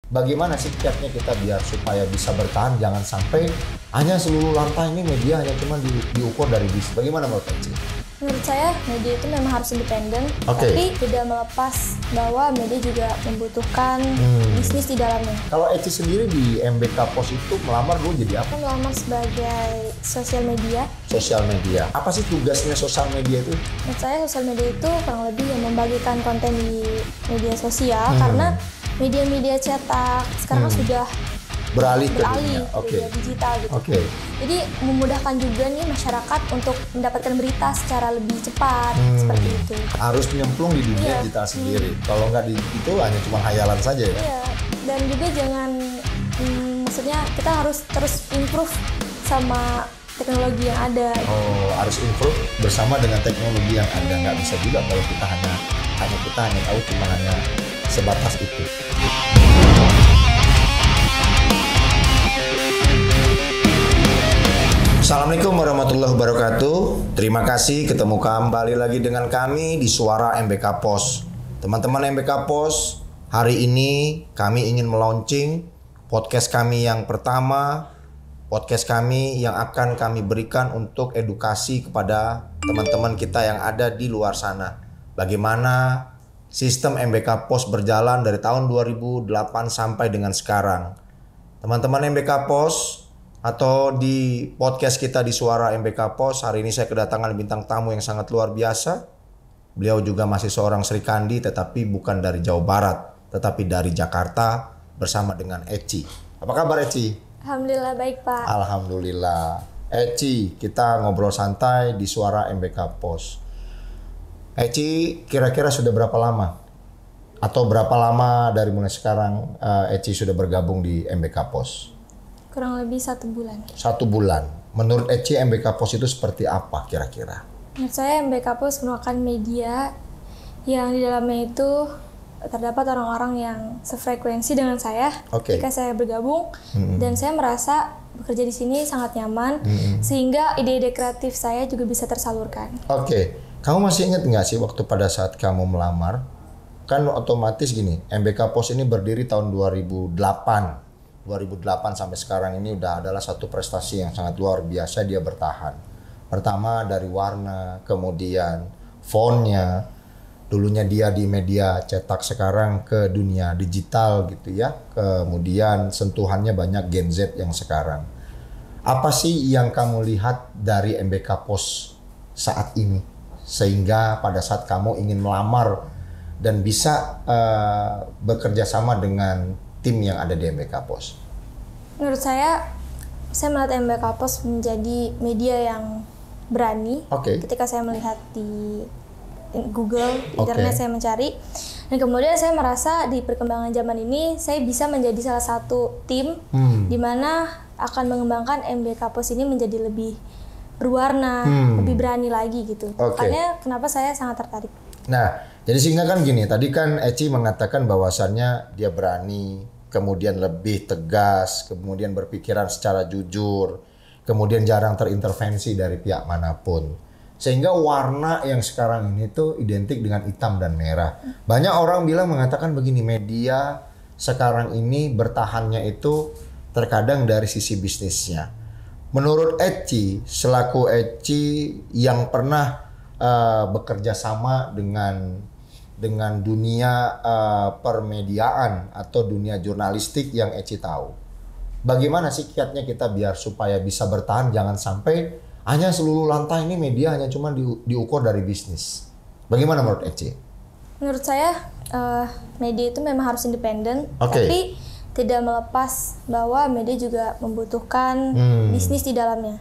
Bagaimana sih kiatnya kita biar supaya bisa bertahan, jangan sampai hanya seluruh lantai ini media hanya cuma diukur dari bisnis. Bagaimana menurut Eci? Menurut saya media itu memang harus independen, tapi tidak melepas bahwa media juga membutuhkan bisnis di dalamnya. Kalau Eci sendiri di MBK Pos itu melamar dulu jadi apa? Melamar sebagai sosial media. Sosial media. Apa sih tugasnya sosial media itu? Menurut saya sosial media itu kurang lebih yang membagikan konten di media sosial, karena media-media cetak sekarang kan sudah beralih ke media digital gitu. Jadi memudahkan juga nih masyarakat untuk mendapatkan berita secara lebih cepat, seperti itu. Harus nyemplung di dunia digital sendiri. Kalau nggak itu hanya cuma hayalan saja ya. Iya. Dan juga jangan, maksudnya kita harus terus improve sama teknologi yang ada. Oh, harus improve bersama dengan teknologi yang ada. Nggak bisa juga kalau kita hanya tahu cuma hanya sebatas itu. Assalamualaikum warahmatullahi wabarakatuh. Terima kasih ketemu kembali lagi dengan kami di Suara MBK Pos. Teman-teman MBK Pos, hari ini kami ingin meluncing podcast kami yang pertama, podcast kami yang akan kami berikan untuk edukasi kepada teman-teman kita yang ada di luar sana. Bagaimana sistem MBK Pos berjalan dari tahun 2008 sampai dengan sekarang. Teman-teman MBK Pos, atau di podcast kita di Suara MBK Pos, hari ini saya kedatangan bintang tamu yang sangat luar biasa. Beliau juga masih seorang Sri Kandi, tetapi bukan dari Jawa Barat, tetapi dari Jakarta, bersama dengan Eci. Apa kabar Eci? Alhamdulillah baik Pak. Alhamdulillah. Eci, kita ngobrol santai di Suara MBK Pos. Eci, kira-kira sudah berapa lama? Atau berapa lama dari mulai sekarang Eci sudah bergabung di MBK Pos? Kurang lebih 1 bulan. 1 bulan. Menurut Eci, MBK Pos itu seperti apa kira-kira? Menurut saya MBK Pos merupakan media yang di dalamnya itu terdapat orang-orang yang sefrekuensi dengan saya ketika saya bergabung, dan saya merasa bekerja di sini sangat nyaman, sehingga ide-ide kreatif saya juga bisa tersalurkan. Kamu masih ingat nggak sih waktu pada saat kamu melamar? Kan otomatis gini, MBK Pos ini berdiri tahun 2008 sampai sekarang ini udah adalah satu prestasi yang sangat luar biasa dia bertahan. Pertama dari warna, kemudian fontnya, dulunya dia di media cetak, sekarang ke dunia digital gitu ya. Kemudian sentuhannya banyak Gen Z yang sekarang. Apa sih yang kamu lihat dari MBK Pos saat ini sehingga pada saat kamu ingin melamar dan bisa bekerja sama dengan tim yang ada di MBK Pos? Menurut saya melihat MBK Pos menjadi media yang berani. Ketika saya melihat di Google, di internet saya mencari, dan kemudian saya merasa di perkembangan zaman ini saya bisa menjadi salah satu tim di mana akan mengembangkan MBK Pos ini menjadi lebih berwarna, lebih berani lagi gitu. Makanya kenapa saya sangat tertarik. Nah, jadi sehingga kan gini, tadi kan Eci mengatakan bahwasannya dia berani, kemudian lebih tegas, kemudian berpikiran secara jujur, kemudian jarang terintervensi dari pihak manapun. Sehingga warna yang sekarang ini tuh identik dengan hitam dan merah. Banyak orang mengatakan begini, media sekarang ini bertahannya itu terkadang dari sisi bisnisnya. Menurut Eci, selaku Eci yang pernah bekerja sama dengan dunia permediaan atau dunia jurnalistik yang Eci tahu, bagaimana sih kiatnya kita biar supaya bisa bertahan, jangan sampai hanya seluruh lantai ini media hanya cuma diukur dari bisnis. Bagaimana menurut Eci? Menurut saya media itu memang harus independen, tapi tidak melepas bahwa media juga membutuhkan bisnis di dalamnya.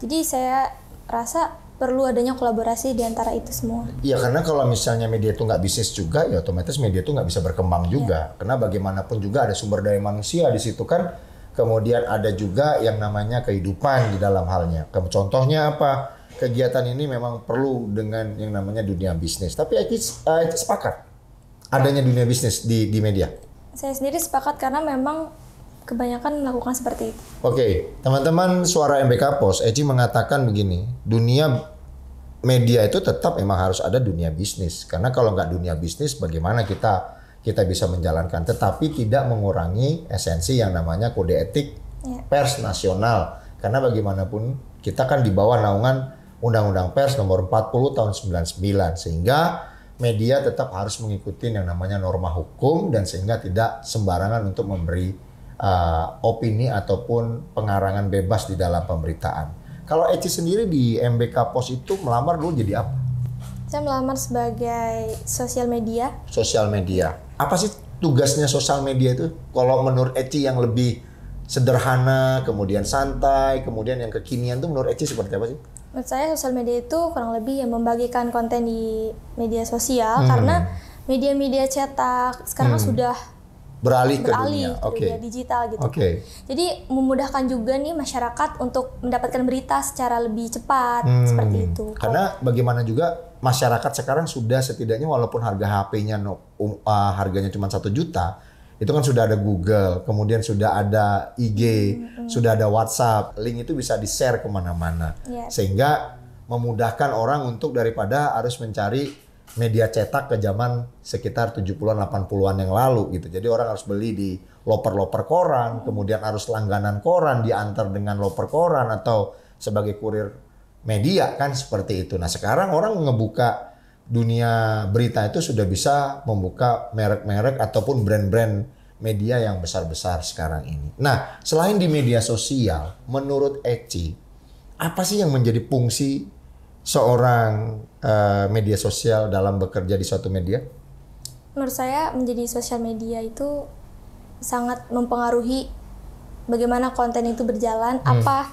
Jadi saya rasa perlu adanya kolaborasi di antara itu semua. Iya, karena kalau misalnya media itu nggak bisnis juga, ya otomatis media itu nggak bisa berkembang juga. Karena bagaimanapun juga ada sumber daya manusia di situ kan. Kemudian ada juga yang namanya kehidupan di dalam halnya. Contohnya apa? Kegiatan ini memang perlu dengan yang namanya dunia bisnis. Tapi Eci sepakat adanya dunia bisnis di media? Saya sendiri sepakat karena memang kebanyakan melakukan seperti itu. Teman-teman Suara MBK Pos, Eci mengatakan begini, dunia media itu tetap memang harus ada dunia bisnis. Karena kalau nggak dunia bisnis, bagaimana kita kita bisa menjalankan, tetapi tidak mengurangi esensi yang namanya kode etik pers nasional. Karena bagaimanapun kita kan di bawah naungan Undang-Undang Pers nomor 40 tahun 99, sehingga media tetap harus mengikuti yang namanya norma hukum dan sehingga tidak sembarangan untuk memberi opini ataupun pengarangan bebas di dalam pemberitaan. Kalau Eci sendiri di MBK Pos itu melamar dulu jadi apa? Saya melamar sebagai sosial media. Sosial media. Apa sih tugasnya sosial media itu? Kalau menurut Eci yang lebih sederhana, kemudian santai, kemudian yang kekinian itu menurut Eci seperti apa sih? Menurut saya sosial media itu kurang lebih yang membagikan konten di media sosial karena media-media cetak sekarang sudah beralih ke dunia digital gitu. Jadi memudahkan juga nih masyarakat untuk mendapatkan berita secara lebih cepat seperti itu. Karena bagaimana juga masyarakat sekarang sudah setidaknya walaupun harga HP-nya harganya cuma 1 juta, itu kan sudah ada Google, kemudian sudah ada IG, sudah ada WhatsApp, link itu bisa di-share kemana-mana. Sehingga memudahkan orang untuk daripada harus mencari media cetak ke zaman sekitar 70-an 80-an yang lalu gitu. Jadi orang harus beli di loper-loper koran, kemudian harus langganan koran diantar dengan loper koran atau sebagai kurir media kan seperti itu. Nah, sekarang orang ngebuka dunia berita itu sudah bisa membuka merek-merek ataupun brand-brand media yang besar-besar sekarang ini. Nah, selain di media sosial, menurut Eci, apa sih yang menjadi fungsi seorang media sosial dalam bekerja di suatu media? Menurut saya menjadi sosial media itu sangat mempengaruhi bagaimana konten itu berjalan, apa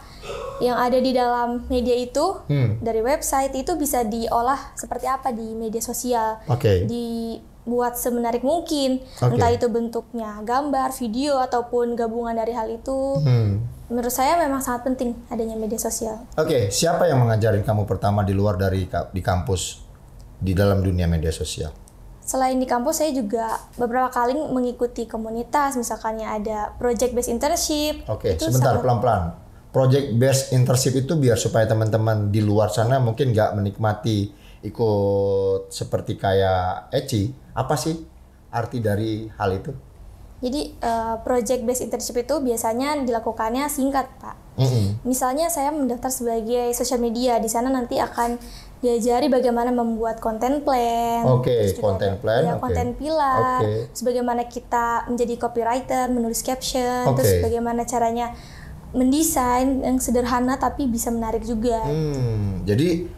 yang ada di dalam media itu dari website itu bisa diolah seperti apa di media sosial, dibuat semenarik mungkin, entah itu bentuknya gambar, video ataupun gabungan dari hal itu. Menurut saya memang sangat penting adanya media sosial. Siapa yang mengajarin kamu pertama di luar dari di kampus di dalam dunia media sosial? Selain di kampus, saya juga beberapa kali mengikuti komunitas, misalkannya ada project based internship. Sebentar, pelan-pelan. Project based internship itu biar supaya teman-teman di luar sana mungkin nggak menikmati ikut seperti kayak Eci. Apa sih arti dari hal itu? Jadi project based internship itu biasanya dilakukannya singkat, Pak. Misalnya saya mendaftar sebagai social media, di sana nanti akan diajari bagaimana membuat content plan, content plan, content pilar, bagaimana kita menjadi copywriter, menulis caption, terus bagaimana caranya mendesain yang sederhana tapi bisa menarik juga. Jadi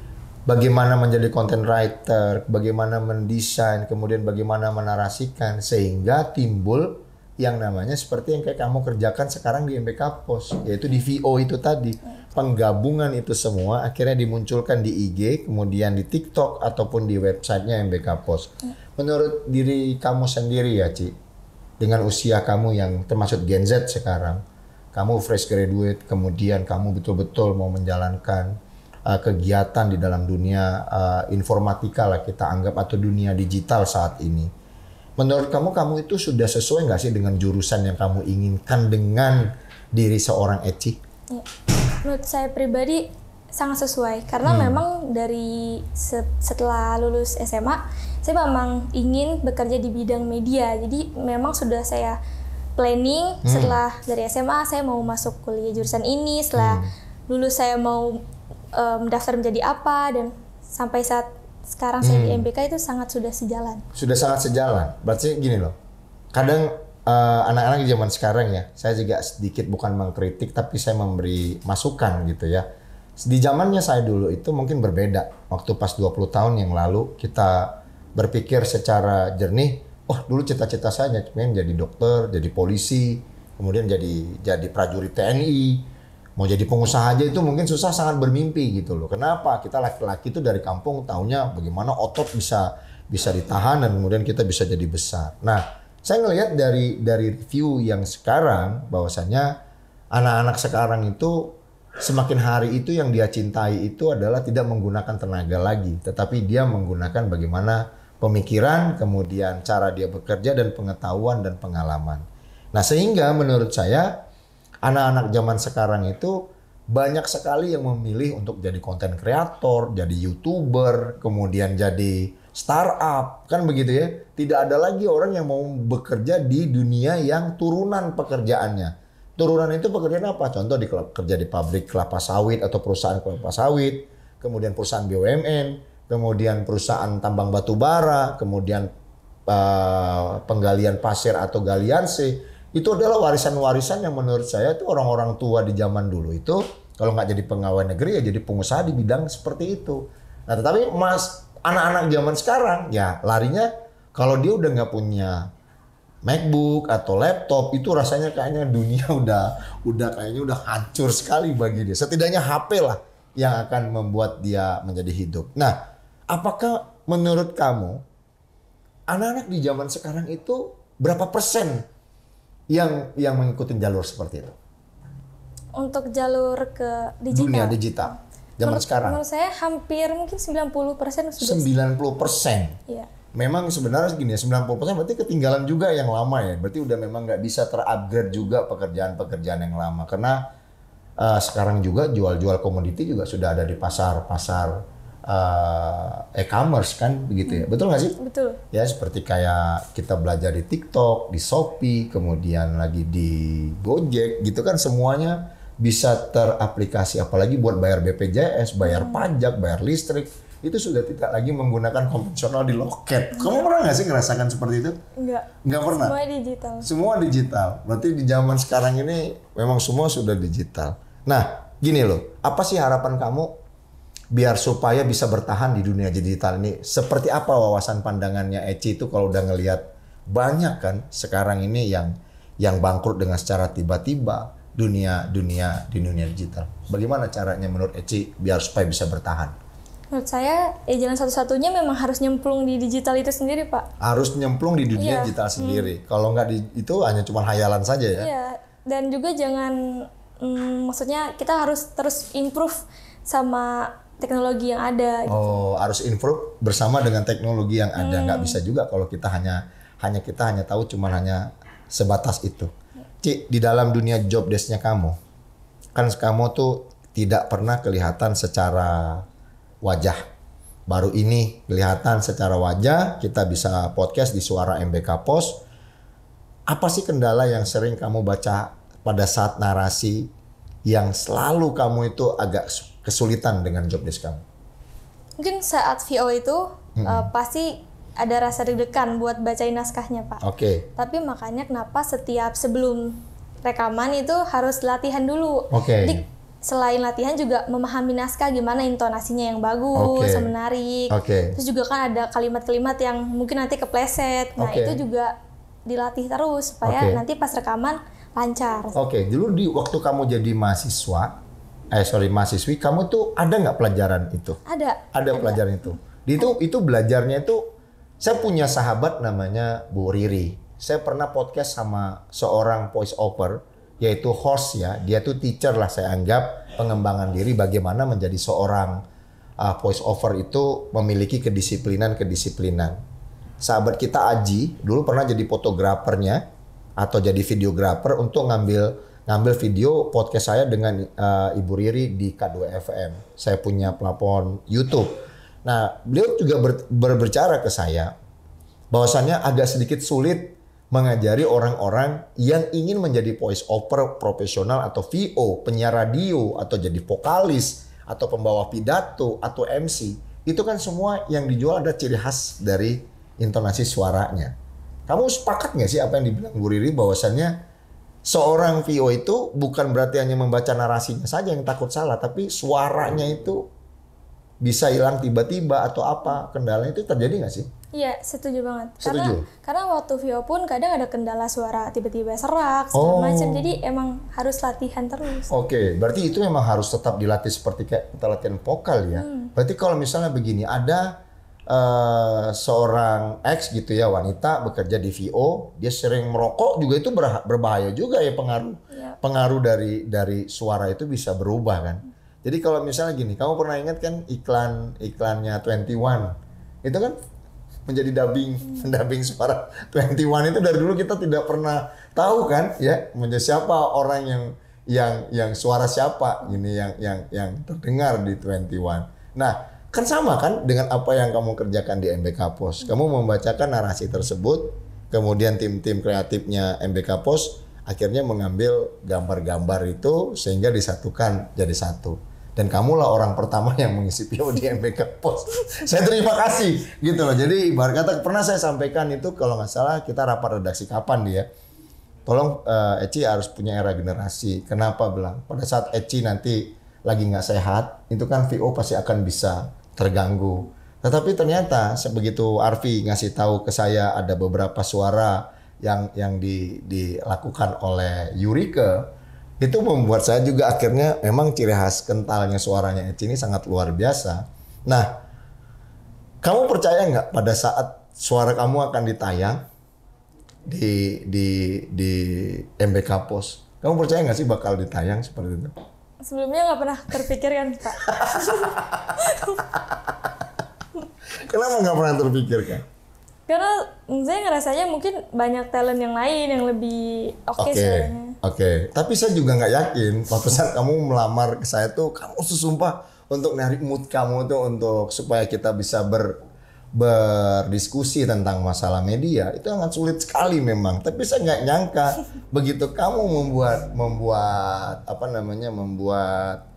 bagaimana menjadi content writer, bagaimana mendesain, kemudian bagaimana menarasikan sehingga timbul yang namanya seperti yang kayak kamu kerjakan sekarang di MBK Pos, yaitu di VO itu tadi. Penggabungan itu semua akhirnya dimunculkan di IG, kemudian di TikTok ataupun di websitenya MBK Pos. Menurut diri kamu sendiri ya, Ci, dengan usia kamu yang termasuk Gen Z sekarang, kamu fresh graduate, kemudian kamu betul-betul mau menjalankan kegiatan di dalam dunia informatika lah kita anggap atau dunia digital saat ini. Menurut kamu itu sudah sesuai nggak sih dengan jurusan yang kamu inginkan dengan diri seorang Eci? Menurut saya pribadi sangat sesuai karena memang dari setelah lulus SMA saya memang ingin bekerja di bidang media. Jadi memang sudah saya planning setelah dari SMA saya mau masuk kuliah jurusan ini, setelah lulus saya mau mendaftar menjadi apa, dan sampai saat sekarang saya di MBK itu sudah sejalan. Sudah sangat sejalan. Berarti gini loh. Kadang anak-anak zaman sekarang ya, saya juga sedikit bukan mengkritik tapi saya memberi masukan gitu ya. Di zamannya saya dulu itu mungkin berbeda. Waktu pas 20 tahun yang lalu kita berpikir secara jernih, dulu cita-cita saya pengen jadi dokter, jadi polisi, kemudian jadi prajurit TNI. Mau jadi pengusaha aja itu mungkin susah, sangat bermimpi gitu loh. Kenapa? Kita laki-laki itu dari kampung taunya bagaimana otot bisa ditahan dan kemudian kita bisa jadi besar. Nah, saya ngelihat dari review yang sekarang bahwasannya anak-anak sekarang itu semakin hari itu yang dia cintai itu adalah tidak menggunakan tenaga lagi, tetapi dia menggunakan bagaimana pemikiran, kemudian cara dia bekerja dan pengetahuan dan pengalaman. Nah, sehingga menurut saya anak-anak zaman sekarang itu banyak sekali yang memilih untuk jadi konten kreator, jadi YouTuber, kemudian jadi startup, kan begitu ya. Tidak ada lagi orang yang mau bekerja di dunia yang turunan pekerjaannya. Turunan itu pekerjaan apa? Contoh kerja di pabrik kelapa sawit atau perusahaan kelapa sawit, kemudian perusahaan BUMN, kemudian perusahaan tambang batu bara, kemudian penggalian pasir atau galiansi. Itu adalah warisan-warisan yang menurut saya itu orang-orang tua di zaman dulu itu kalau nggak jadi pegawai negeri ya jadi pengusaha di bidang seperti itu. Nah, tetapi anak-anak zaman sekarang ya larinya kalau dia udah nggak punya MacBook atau laptop itu rasanya kayaknya dunia udah hancur sekali bagi dia. Setidaknya HP lah yang akan membuat dia menjadi hidup. Nah, apakah menurut kamu anak-anak di zaman sekarang itu berapa persen yang mengikuti jalur seperti itu? Untuk jalur ke digital. Dunia digital. Zaman sekarang. Menurut saya hampir mungkin 90% sudah. 90%. Iya. Memang sebenarnya gini ya, 90% berarti ketinggalan juga yang lama ya. Berarti udah memang nggak bisa terupgrade juga pekerjaan-pekerjaan yang lama. Karena sekarang juga jual-jual komoditi juga sudah ada di pasar-pasar e-commerce kan begitu ya. Betul nggak sih? Betul. Ya seperti kayak kita belajar di TikTok, di Shopee, kemudian lagi di Gojek gitu kan semuanya bisa teraplikasi, apalagi buat bayar BPJS, bayar pajak, bayar listrik, itu sudah tidak lagi menggunakan konvensional di loket. Kamu pernah nggak sih ngerasakan seperti itu? Nggak pernah? Semua digital. Semua digital. Berarti di zaman sekarang ini memang semua sudah digital. Nah, gini loh, apa sih harapan kamu biar supaya bisa bertahan di dunia digital ini? Seperti apa wawasan pandangannya Eci itu kalau udah ngelihat banyak kan sekarang ini yang bangkrut dengan secara tiba-tiba di dunia digital. Bagaimana caranya menurut Eci biar supaya bisa bertahan? Menurut saya jalan satu-satunya memang harus nyemplung di digital itu sendiri, Pak. Harus nyemplung di dunia digital sendiri. Kalau nggak itu hanya cuma hayalan saja ya. Iya, dan juga jangan maksudnya kita harus terus improve sama teknologi yang ada. Oh, harus improve bersama dengan teknologi yang ada. Nggak bisa juga kalau kita hanya tahu cuma hanya sebatas itu. Ci, di dalam dunia job desk-nya kamu, kan kamu tuh tidak pernah kelihatan secara wajah. Baru ini kelihatan secara wajah, kita bisa podcast di Suara MBK Pos. Apa sih kendala yang sering kamu baca pada saat narasi yang selalu kamu itu agak kesulitan dengan job desk kamu? Mungkin saat VO itu pasti ada rasa deg-degan buat bacain naskahnya, Pak. Oke. Tapi makanya kenapa setiap sebelum rekaman itu harus latihan dulu. Jadi selain latihan juga memahami naskah gimana intonasinya yang bagus, menarik. Terus juga kan ada kalimat-kalimat yang mungkin nanti kepleset. Nah, itu juga dilatih terus supaya nanti pas rekaman lancar. Dulu di waktu kamu jadi mahasiswi, kamu tuh ada nggak pelajaran itu? Ada pelajaran itu. Itu belajarnya itu. Saya punya sahabat namanya Bu Riri. Saya pernah podcast sama seorang voice over, yaitu host ya. Dia tuh teacher lah saya anggap, pengembangan diri bagaimana menjadi seorang voice over itu memiliki kedisiplinan. Sahabat kita Aji dulu pernah jadi fotografernya atau jadi videografer untuk ngambil video podcast saya dengan Ibu Riri di K2FM. Saya punya platform YouTube. Nah, beliau juga berbicara ke saya bahwasannya agak sedikit sulit mengajari orang-orang yang ingin menjadi voice over profesional atau VO, penyiar radio, atau jadi vokalis, atau pembawa pidato, atau MC. Itu kan semua yang dijual ada ciri khas dari intonasi suaranya. Kamu sepakat nggak sih apa yang dibilang Bu Riri bahwasannya seorang VO itu bukan berarti hanya membaca narasinya saja yang takut salah, tapi suaranya itu bisa hilang tiba-tiba atau apa kendalanya itu terjadi nggak sih? Iya, setuju banget. Karena waktu VO pun kadang ada kendala suara tiba-tiba serak segala macam. Jadi emang harus latihan terus. Berarti itu memang harus tetap dilatih seperti kayak kita latihan vokal ya. Berarti kalau misalnya begini, ada seorang ex gitu ya, wanita bekerja di VO, dia sering merokok juga itu berbahaya juga ya, pengaruh dari suara itu bisa berubah kan. Jadi kalau misalnya gini, kamu pernah ingat kan iklannya 21 itu kan menjadi dubbing suara 21 itu dari dulu kita tidak pernah tahu kan ya, menjadi siapa orang yang suara siapa ini yang terdengar di 21. Nah, Kan sama kan dengan apa yang kamu kerjakan di MBK Pos. Kamu membacakan narasi tersebut, kemudian tim-tim kreatifnya MBK Pos akhirnya mengambil gambar-gambar itu sehingga disatukan jadi satu. Dan kamulah orang pertama yang mengisi PO di MBK Pos. Saya terima kasih gitu loh. Jadi ibarat kata pernah saya sampaikan itu kalau nggak salah kita rapat redaksi kapan dia. Tolong Eci harus punya era generasi. Kenapa bilang? Pada saat Eci nanti lagi nggak sehat, itu kan VO pasti akan bisa terganggu. Tetapi ternyata sebegitu Arfi ngasih tahu ke saya ada beberapa suara yang dilakukan oleh Yurike, itu membuat saya juga akhirnya memang ciri khas kentalnya suaranya Eci ini sangat luar biasa. Nah, kamu percaya nggak pada saat suara kamu akan ditayang di MBK Pos, kamu percaya nggak sih bakal ditayang seperti itu? Sebelumnya nggak pernah terpikirkan, Pak. Kenapa nggak pernah terpikirkan? Karena saya ngerasanya mungkin banyak talent yang lain yang lebih oke sebenarnya. Oke. Tapi saya juga nggak yakin waktu saat kamu melamar ke saya tuh kamu sumpah untuk narik mood kamu tuh untuk supaya kita bisa berdiskusi tentang masalah media itu sangat sulit sekali memang. Tapi saya nggak nyangka begitu kamu membuat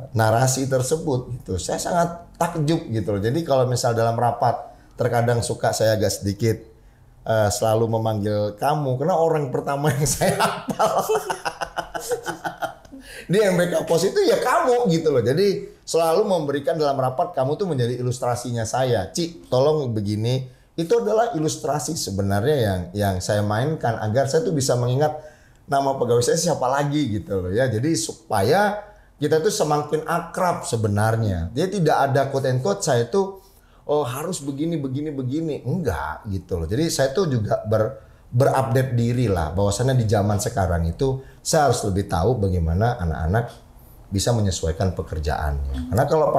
narasi tersebut gitu. Saya sangat takjub gitu loh. Jadi kalau misal dalam rapat terkadang suka saya agak sedikit selalu memanggil kamu karena orang pertama yang saya hafal di MBK Pos itu ya kamu gitu loh. Jadi selalu memberikan dalam rapat kamu tuh menjadi ilustrasinya saya. Ci, tolong begini. Itu adalah ilustrasi sebenarnya yang saya mainkan agar saya tuh bisa mengingat nama pegawai saya siapa lagi gitu loh ya. Jadi supaya kita tuh semakin akrab sebenarnya. Dia tidak ada quote and quote saya tuh harus begini. Enggak gitu loh. Jadi saya tuh juga berupdate diri lah bahwasannya di zaman sekarang itu saya harus lebih tahu bagaimana anak-anak bisa menyesuaikan pekerjaannya. Karena kalau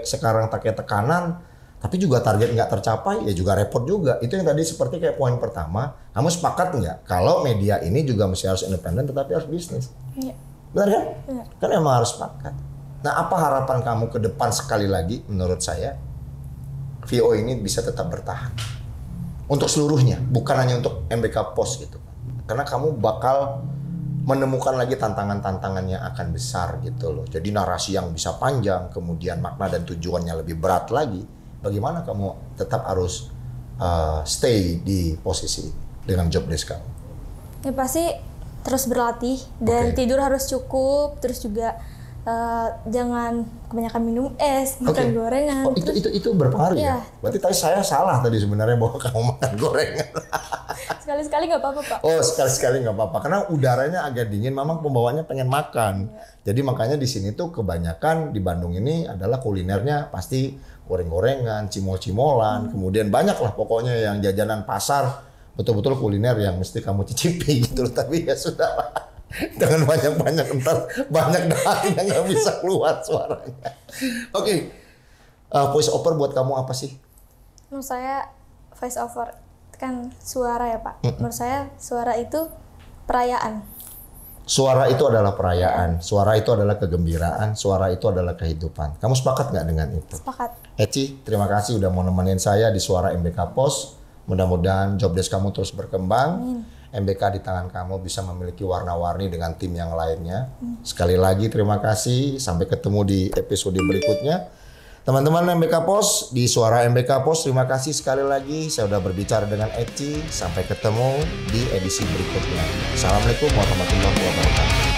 sekarang pakai tekanan tapi juga target nggak tercapai ya juga repot juga. Itu yang tadi seperti kayak poin pertama, kamu sepakat nggak kalau media ini juga mesti harus independen tetapi harus bisnis? Iya. Benar kan? Iya. Kan emang harus sepakat. Nah, apa harapan kamu ke depan sekali lagi menurut saya VO ini bisa tetap bertahan? Untuk seluruhnya, bukan hanya untuk MBK Pos gitu. Karena kamu bakal menemukan lagi tantangan-tantangan yang akan besar gitu loh. Jadi narasi yang bisa panjang, kemudian makna dan tujuannya lebih berat lagi. Bagaimana kamu tetap harus stay di posisi dengan job desk kamu? Ya pasti terus berlatih dan tidur harus cukup, terus juga jangan kebanyakan minum es, makan gorengan. Oh, itu berpengaruh ya? Berarti tadi saya salah tadi sebenarnya bahwa kamu makan gorengan. Sekali-sekali nggak apa-apa, Pak. Oh, sekali-sekali nggak apa-apa. Karena udaranya agak dingin, memang pembawanya pengen makan. Jadi makanya di sini tuh kebanyakan di Bandung ini adalah kulinernya pasti goreng-gorengan, cimol-cimolan, kemudian banyak lah pokoknya yang jajanan pasar, betul-betul kuliner yang mesti kamu cicipi gitu. Tapi ya sudah lah. Jangan banyak-banyak, ntar banyak dahi yang nggak bisa keluar suaranya. Voice over buat kamu apa sih? Menurut saya voice over kan suara ya Pak. Menurut saya suara itu perayaan. Suara itu adalah perayaan, suara itu adalah kegembiraan, suara itu adalah kehidupan. Kamu sepakat nggak dengan itu? Sepakat. Eci, terima kasih udah mau nemenin saya di Suara MBK Pos. Mudah-mudahan job desk kamu terus berkembang. Amin. MBK di tangan kamu bisa memiliki warna-warni dengan tim yang lainnya. Sekali lagi terima kasih. Sampai ketemu di episode berikutnya. Teman-teman MBK Pos, di Suara MBK Pos, terima kasih sekali lagi. Saya sudah berbicara dengan Eci. Sampai ketemu di edisi berikutnya. Assalamualaikum warahmatullahi wabarakatuh.